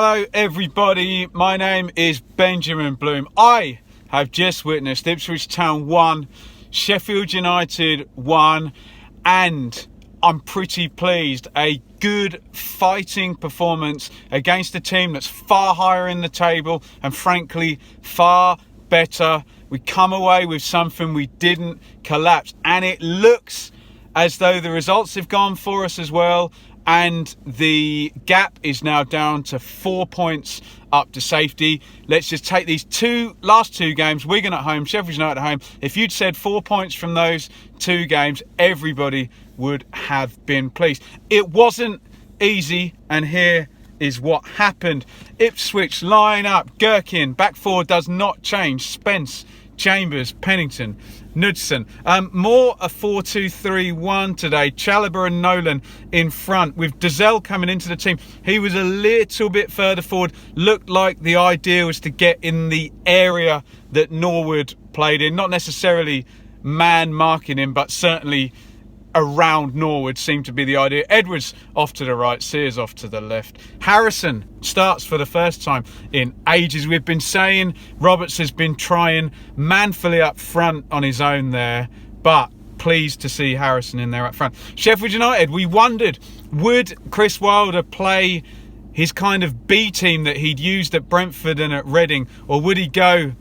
Hello everybody, my name is Benjamin Bloom. I have just witnessed Ipswich Town 1, Sheffield United 1, and I'm pretty pleased. A good fighting performance against a team that's far higher in the table and frankly far better. We come away with something, we didn't collapse, and it looks as though the results have gone for us as well. And the gap is now down to 4 points up to safety. Let's just take these last two games, Wigan at home, Sheffield United at home. If you'd said 4 points from those two games, everybody would have been pleased. It wasn't easy, and here is what happened. Ipswich line up, Gherkin, back four does not change. Spence, Chambers, Pennington, Knudsen. More a 4-2-3-1 today. Chalobah and Nolan in front with Dazelle coming into the team. He was a little bit further forward. Looked like the idea was to get in the area that Norwood played in. Not necessarily man marking him, but certainly around Norwood seemed to be the idea. Edwards off to the right, Sears off to the left. Harrison starts for the first time in ages. We've been saying Roberts has been trying manfully up front on his own there, but pleased to see Harrison in there up front. Sheffield United, we wondered, would Chris Wilder play his kind of B team that he'd used at Brentford and at Reading, or would he go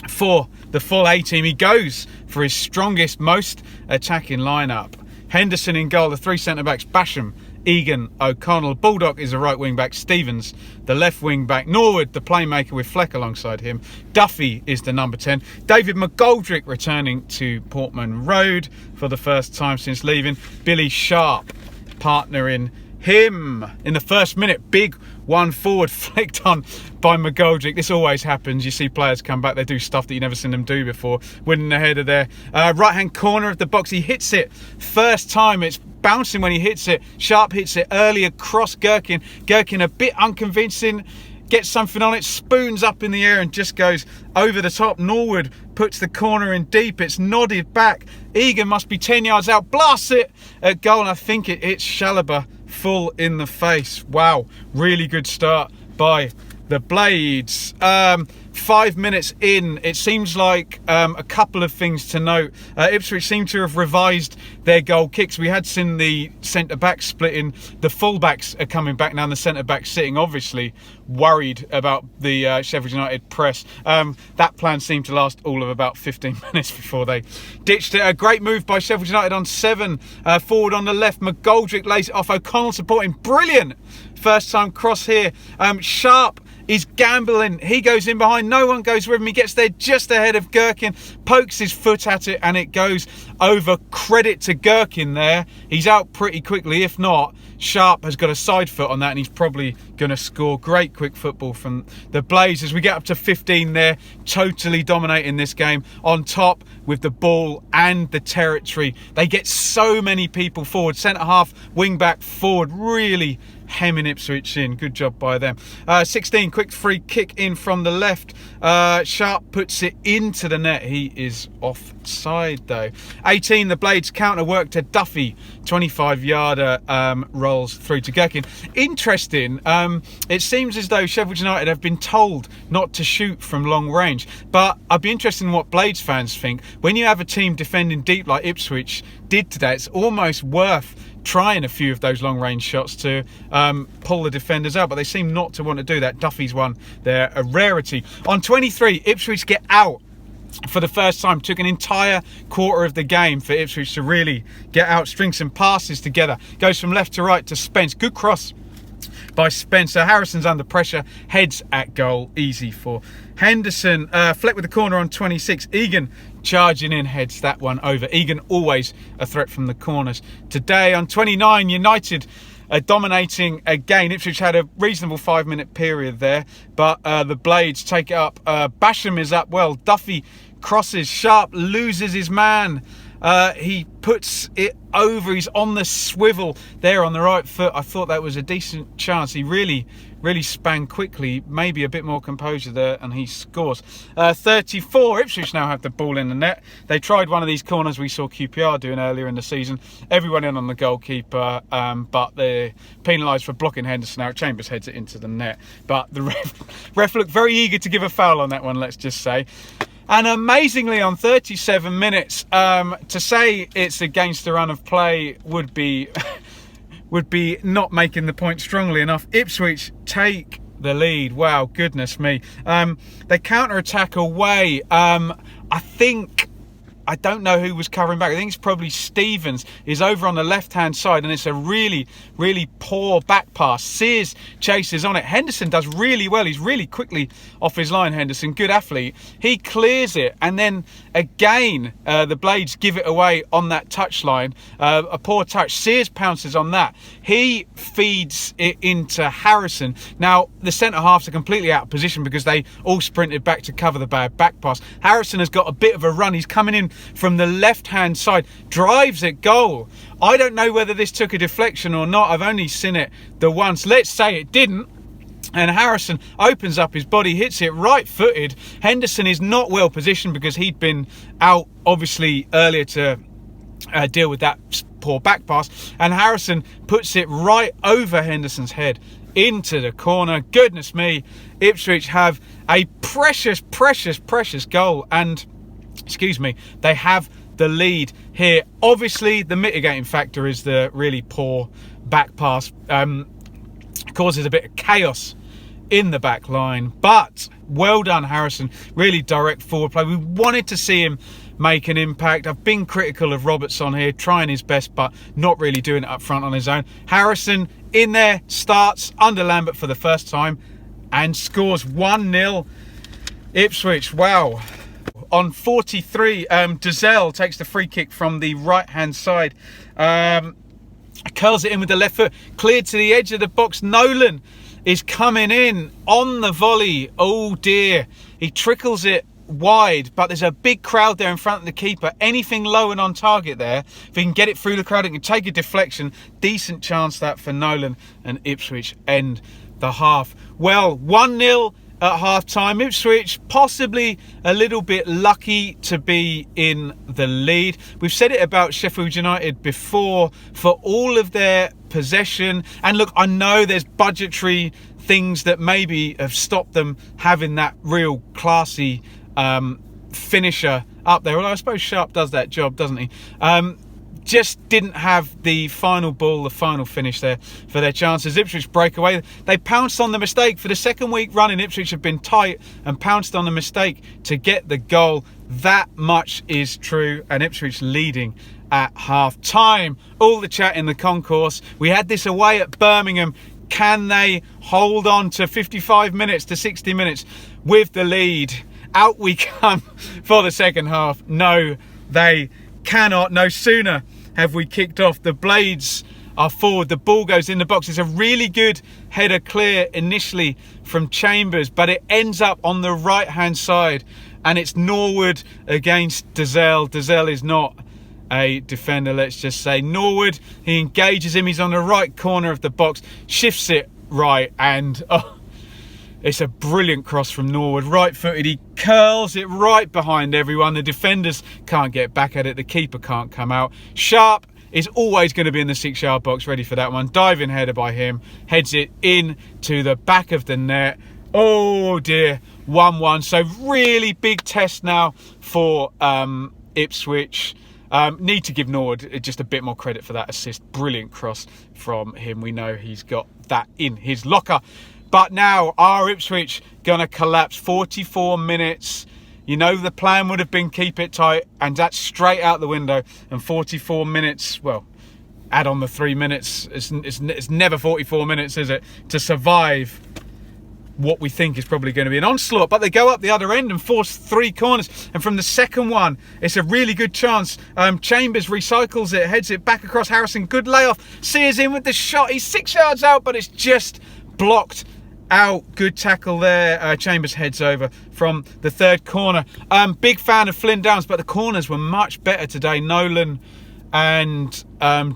for the full A team? He goes for his strongest, most attacking lineup. Henderson in goal, the three centre-backs, Basham, Egan, O'Connell. Baldock is the right wing-back, Stevens, the left wing-back. Norwood, the playmaker with Fleck alongside him. Duffy is the number 10. David McGoldrick returning to Portman Road for the first time since leaving. Billy Sharp partnering him in the first minute. Big one forward flicked on by McGoldrick. This always happens. You see players come back, they do stuff that you never seen them do before. Winning the header there. Right hand corner of the box, he hits it first time. It's bouncing when he hits it. Sharp hits it early across Gherkin. Gherkin a bit unconvincing, gets something on it, spoons up in the air and just goes over the top. Norwood puts the corner in deep. It's nodded back. Egan must be 10 yards out, blasts it at goal, and I think it hits Chalobah full in the face. Wow, really good start by the Blades. 5 minutes in, it seems like a couple of things to note. Ipswich seem to have revised their goal kicks. We had seen the centre-backs splitting. The full-backs are coming back now, and the centre-backs sitting, obviously worried about the Sheffield United press. That plan seemed to last all of about 15 minutes before they ditched it. A great move by Sheffield United on 7. Forward on the left, McGoldrick lays it off. O'Connell supporting. Brilliant first time cross here. Sharp is gambling. He goes in behind. No one goes with him. He gets there just ahead of Gherkin. Pokes his foot at it and it goes over. Credit to Gherkin there. He's out pretty quickly. If not, Sharp has got a side foot on that and he's probably going to score. Great quick football from the Blazers. We get up to 15 there. Totally dominating this game. On top with the ball and the territory. They get so many people forward. Centre half, wing back, forward. Really hemming Ipswich in. Good job by them. 16, quick free kick in from the left. Sharp puts it into the net. He is offside though. 18, the Blades counter work to Duffy. 25-yarder rolls through to Gherkin. Interesting. It seems as though Sheffield United have been told not to shoot from long range, but I'd be interested in what Blades fans think. When you have a team defending deep like Ipswich did today, it's almost worth trying a few of those long range shots to pull the defenders out, but they seem not to want to do that. Duffy's one there, a rarity. On 23, Ipswich get out for the first time. Took an entire quarter of the game for Ipswich to really get out, string some passes together. Goes from left to right to Spence. Good cross by Spencer. Harrison's under pressure, heads at goal, easy for Henderson. Fleck with the corner on 26. Egan charging in, heads that one over. Egan always a threat from the corners. Today on 29, United dominating again. Ipswich had a reasonable 5-minute period there, but the Blades take it up. Basham is up well. Duffy crosses. Sharp loses his man He puts it over. He's on the swivel there on the right foot. I thought that was a decent chance. He really span quickly, maybe a bit more composure there, and he scores. 34, Ipswich now have the ball in the net. They tried one of these corners we saw QPR doing earlier in the season. Everyone in on the goalkeeper, but they're penalised for blocking Henderson out. Chambers heads it into the net, but the ref looked very eager to give a foul on that one, let's just say. And amazingly, on 37 minutes, to say it's against the run of play would be not making the point strongly enough. Ipswich take the lead. Wow, goodness me. They counter-attack away. I don't know who was covering back. I think it's probably Stevens is over on the left-hand side, and it's a really poor back pass. Sears chases on it. Henderson does really well. He's really quickly off his line, Henderson. Good athlete. He clears it, and then again, the Blades give it away on that touchline. A poor touch. Sears pounces on that. He feeds it into Harrison. Now, the centre-halves are completely out of position because they all sprinted back to cover the bad back pass. Harrison has got a bit of a run. He's coming in from the left-hand side, drives at goal. I don't know whether this took a deflection or not. I've only seen it the once. Let's say it didn't. And Harrison opens up his body, hits it right-footed. Henderson is not well positioned because he'd been out, obviously, earlier to deal with that poor back pass. And Harrison puts it right over Henderson's head into the corner. Goodness me, Ipswich have a precious goal, and excuse me, they have the lead here. Obviously, the mitigating factor is the really poor back pass. Causes a bit of chaos in the back line, but well done, Harrison. Really direct forward play. We wanted to see him make an impact. I've been critical of Robertson here, trying his best, but not really doing it up front on his own. Harrison in there, starts under Lambert for the first time and scores 1-0. Ipswich, wow. On 43, Dazelle takes the free kick from the right-hand side. Curls it in with the left foot, cleared to the edge of the box. Nolan is coming in on the volley. Oh dear. He trickles it wide, but there's a big crowd there in front of the keeper. Anything low and on target there, if he can get it through the crowd, it can take a deflection. Decent chance that for Nolan, and Ipswich end the half. Well, 1-0 at half-time. Ipswich possibly a little bit lucky to be in the lead. We've said it about Sheffield United before, for all of their possession. And look, I know there's budgetary things that maybe have stopped them having that real classy finisher up there. Well, I suppose Sharp does that job, doesn't he? Just didn't have the final ball, the final finish there for their chances. Ipswich break away. They pounced on the mistake. For the second week running, Ipswich have been tight and pounced on the mistake to get the goal. That much is true, and Ipswich leading at half-time. All the chat in the concourse. We had this away at Birmingham. Can they hold on to 55 minutes to 60 minutes with the lead? Out we come for the second half. No, they cannot. No sooner have we kicked off, the Blades are forward, the ball goes in the box. It's a really good header clear initially from Chambers, but it ends up on the right hand side, and it's Norwood against Dazelle. Dazelle is not a defender, let's just say. Norwood, he engages him, he's on the right corner of the box, shifts it right, and it's a brilliant cross from Norwood, right-footed. He curls it right behind everyone. The defenders can't get back at it. The keeper can't come out. Sharp is always going to be in the 6-yard box, ready for that one. Diving header by him. Heads it in to the back of the net. Oh, dear. 1-1. So really big test now for Ipswich. Need to give Norwood just a bit more credit for that assist. Brilliant cross from him. We know he's got that in his locker. But now, are Ipswich going to collapse? 44 minutes. You know, the plan would have been keep it tight, and that's straight out the window. And 44 minutes, well, add on the 3 minutes. It's never 44 minutes, is it? To survive what we think is probably going to be an onslaught. But they go up the other end and force 3 corners. And from the second one, it's a really good chance. Chambers recycles it, heads it back across Harrison. Good layoff. Sears in with the shot. He's 6 yards out, but it's just blocked out. Good tackle there. Chambers heads over from the third corner. Big fan of Flynn Downs, but the corners were much better today. Nolan and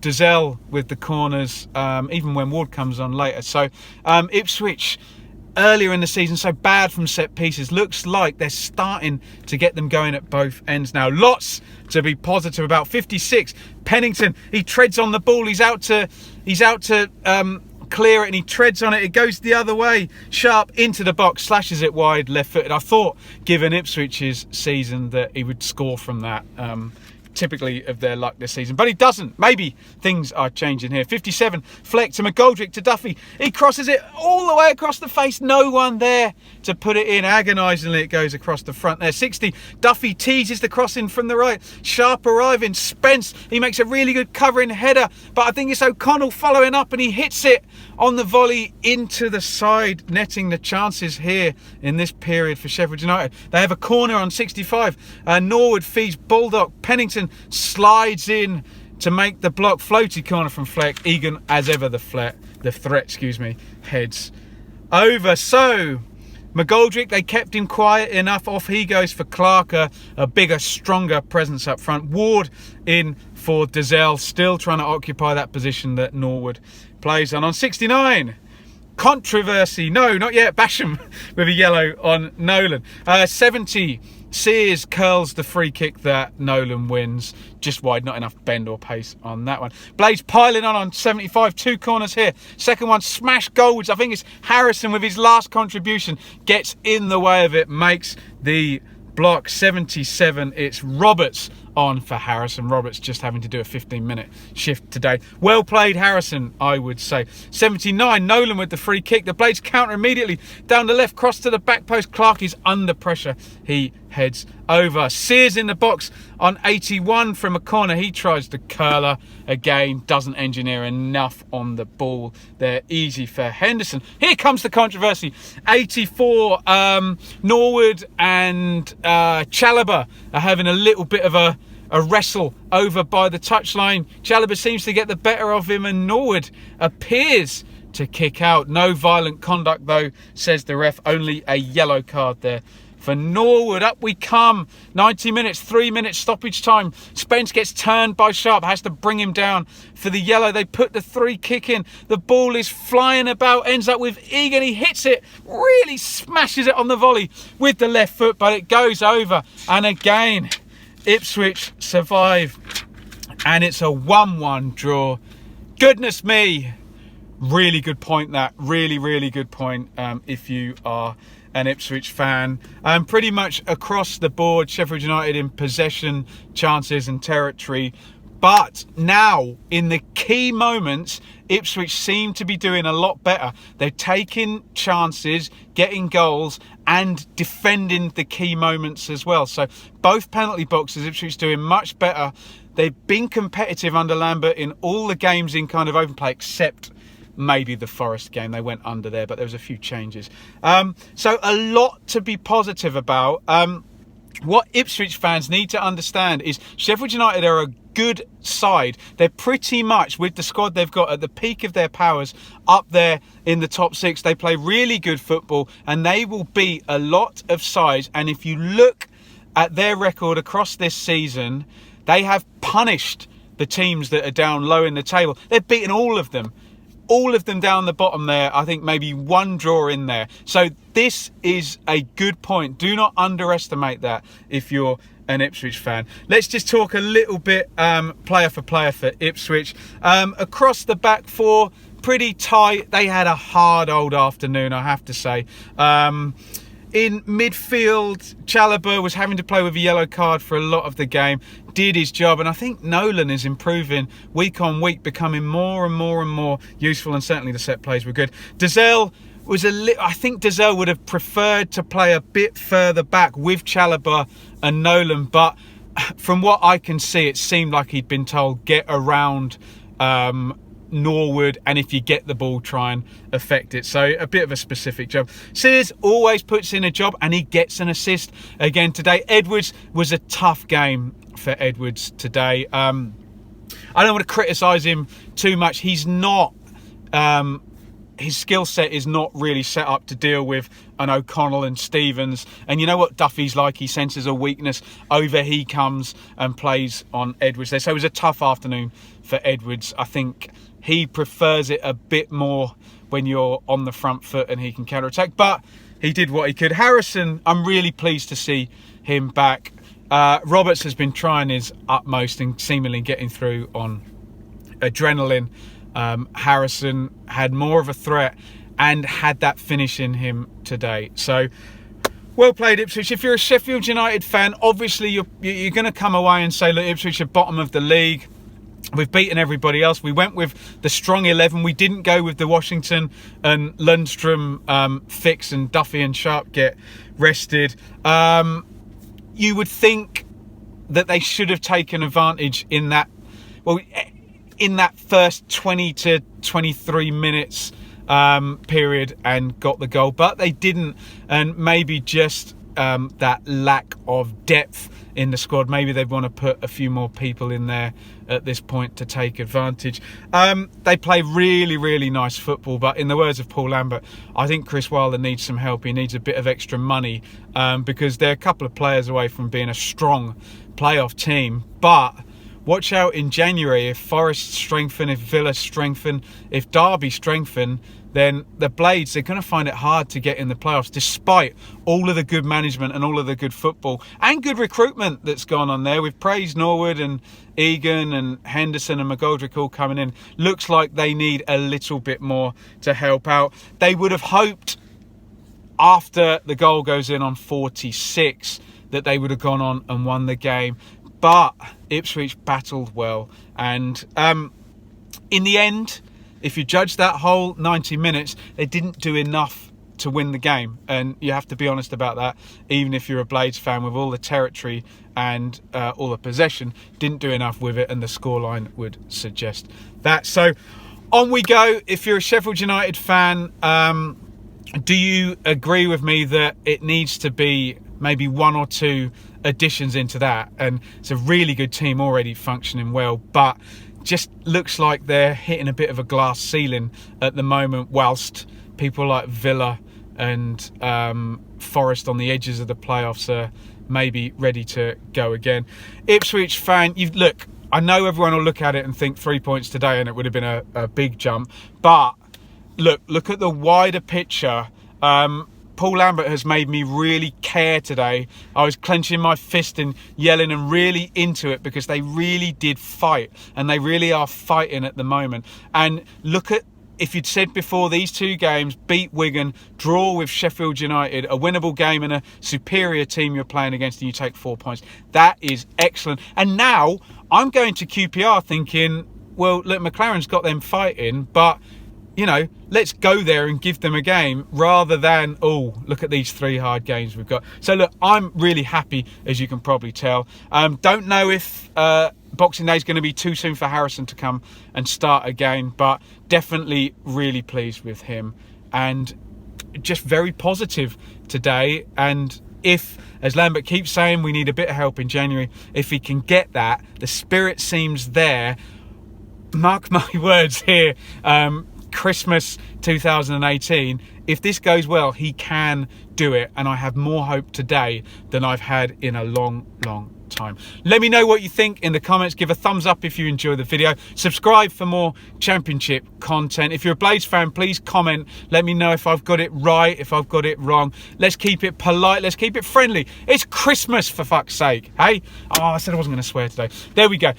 Dazelle with the corners, even when Ward comes on later. So Ipswich, earlier in the season, so bad from set pieces. Looks like they're starting to get them going at both ends now. Lots to be positive about. 56, Pennington, he treads on the ball. He's out to clear it, and he treads on it. It goes the other way. Sharp into the box, slashes it wide, left-footed. I thought, given Ipswich's season, that he would score from that. Typically of their luck this season, but he doesn't. Maybe things are changing here. 57, Fleck to McGoldrick to Duffy. He crosses it all the way across the face. No one there to put it in. Agonisingly, it goes across the front there. 60, Duffy teases the crossing from the right. Sharp arriving. Spence, he makes a really good covering header, but I think it's O'Connell following up, and he hits it on the volley into the side, netting the chances here in this period for Sheffield United. They have a corner on 65. Norwood feeds Baldock. Pennington slides in to make the block. Floaty corner from Fleck. Egan, as ever, the threat, heads over. So McGoldrick, they kept him quiet enough. Off he goes for Clark, a bigger, stronger presence up front. Ward in for Dazelle, still trying to occupy that position that Norwood plays on. On 69, controversy. No, not yet. Basham with a yellow on Nolan. 70, Sears curls the free kick that Nolan wins. Just wide, not enough bend or pace on that one. Blades piling on 75. Two corners here. Second one, smash goals. I think it's Harrison with his last contribution. Gets in the way of it, makes the block. 77, it's Roberts on for Harrison. Roberts just having to do a 15-minute shift today. Well played, Harrison, I would say. 79, Nolan with the free kick. The Blades counter immediately. Down the left, cross to the back post. Clark is under pressure. He heads over. Sears in the box on 81 from a corner. He tries to curler again. Doesn't engineer enough on the ball. They're easy for Henderson. Here comes the controversy. 84, Norwood and Chalobah are having a little bit of a wrestle over by the touchline. Chalobah seems to get the better of him, and Norwood appears to kick out. No violent conduct though, says the ref. Only a yellow card there for Norwood. Up we come. 90 minutes, 3 minutes stoppage time. Spence gets turned by Sharp, has to bring him down for the yellow. They put the free kick in. The ball is flying about, ends up with Egan. He hits it, really smashes it on the volley with the left foot, but it goes over. And again, Ipswich survive, and it's a 1-1 draw. Goodness me. Really good point, that. Really, really good point if you are an Ipswich fan. Pretty much across the board, Sheffield United in possession, chances and territory. But now, in the key moments, Ipswich seem to be doing a lot better. They're taking chances, getting goals, and defending the key moments as well. So both penalty boxes, Ipswich doing much better. They've been competitive under Lambert in all the games in kind of open play, except maybe the Forest game. They went under there, but there was a few changes. So a lot to be positive about. What Ipswich fans need to understand is Sheffield United are a good side. They're pretty much, with the squad they've got, at the peak of their powers, up there in the top six. They play really good football, and they will beat a lot of sides. And if you look at their record across this season, they have punished the teams that are down low in the table. They've beaten all of them. All of them down the bottom there. I think maybe one draw in there. So this is a good point. Do not underestimate that if you're an Ipswich fan. Let's just talk a little bit player for player for Ipswich. Across the back four, pretty tight. They had a hard old afternoon, I have to say. In midfield, Chalobah was having to play with a yellow card for a lot of the game. Did his job, and I think Nolan is improving week on week, becoming more and more and more useful, and certainly the set plays were good. Dazelle was I think Dazelle would have preferred to play a bit further back with Chalobah and Nolan, but from what I can see, it seemed like he'd been told, get around Norwood, and if you get the ball, try and affect it. So a bit of a specific job. Sears always puts in a job, and he gets an assist again today. Edwards was a tough game for Edwards today. I don't want to criticise him too much. He's not his skill set is not really set up to deal with an O'Connell and Stevens. And you know what Duffy's like? He senses a weakness. Over he comes and plays on Edwards there. So it was a tough afternoon for Edwards. I think he prefers it a bit more when you're on the front foot and he can counter-attack. But he did what he could. Harrison, I'm really pleased to see him back. Roberts has been trying his utmost and seemingly getting through on adrenaline. Harrison had more of a threat and had that finish in him today. So, well played, Ipswich. If you're a Sheffield United fan, obviously you're going to come away and say, look, Ipswich are bottom of the league. We've beaten everybody else. We went with the strong 11. We didn't go with the Washington and Lundstrom fix and Duffy and Sharp get rested. You would think that they should have taken advantage in that, well, in that first 20 to 23 minutes period and got the goal, but they didn't. And maybe just that lack of depth in the squad, maybe they want to put a few more people in there at this point to take advantage. They play really, really nice football, but in the words of Paul Lambert, I think Chris Wilder needs some help. He needs a bit of extra money because they're a couple of players away from being a strong playoff team. But watch out in January. If Forest strengthen, if Villa strengthen, if Derby strengthen, then the Blades, they're going to find it hard to get in the playoffs, despite all of the good management and all of the good football and good recruitment that's gone on there. We've praised Norwood and Egan and Henderson and McGoldrick all coming in. Looks like they need a little bit more to help out. They would have hoped after the goal goes in on 46 that they would have gone on and won the game. But Ipswich battled well. And in the end, if you judge that whole 90 minutes, they didn't do enough to win the game. And you have to be honest about that, even if you're a Blades fan, with all the territory and all the possession, didn't do enough with it, and the scoreline would suggest that. So on we go. If you're a Sheffield United fan, do you agree with me that it needs to be maybe one or two additions into that? And it's a really good team already functioning well, but just looks like they're hitting a bit of a glass ceiling at the moment, whilst people like Villa and Forest on the edges of the playoffs are maybe ready to go again. Ipswich fan, look, I know everyone will look at it and think 3 points today and it would have been a big jump, but look at the wider picture. Paul Lambert has made me really care today. I was clenching my fist and yelling and really into it because they really did fight, and they really are fighting at the moment. And look at, if you'd said before these two games, beat Wigan, draw with Sheffield United, a winnable game and a superior team you're playing against, and you take 4 points. That is excellent. And now I'm going to QPR thinking, well, look, McLaren's got them fighting, but you know, let's go there and give them a game rather than, oh, look at these 3 hard games we've got. So look, I'm really happy, as you can probably tell. Don't know if Boxing Day is going to be too soon for Harrison to come and start again, but definitely really pleased with him and just very positive today. And if, as Lambert keeps saying, we need a bit of help in January, if he can get that, the spirit seems there. Mark my words here, Christmas 2018, if this goes well, he can do it, and I have more hope today than I've had in a long time. Let me know what you think in the comments. Give a thumbs up if you enjoy the video. Subscribe for more Championship content. If you're a Blades fan, please comment. Let me know if I've got it right, if I've got it wrong. Let's keep it polite. Let's keep it friendly. It's Christmas, for fuck's sake. Hey? Oh, I said I wasn't going to swear today. There we go.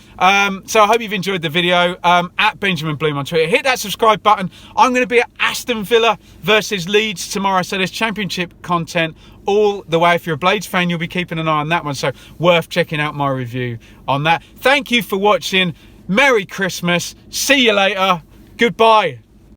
So I hope you've enjoyed the video. At Benjamin Bloom on Twitter. Hit that subscribe button. I'm going to be at Aston Villa versus Leeds tomorrow. So there's Championship content all the way. If you're a Blades fan, you'll be keeping an eye on that one, so worth checking out my review on that. Thank you for watching. Merry Christmas. See you later. Goodbye.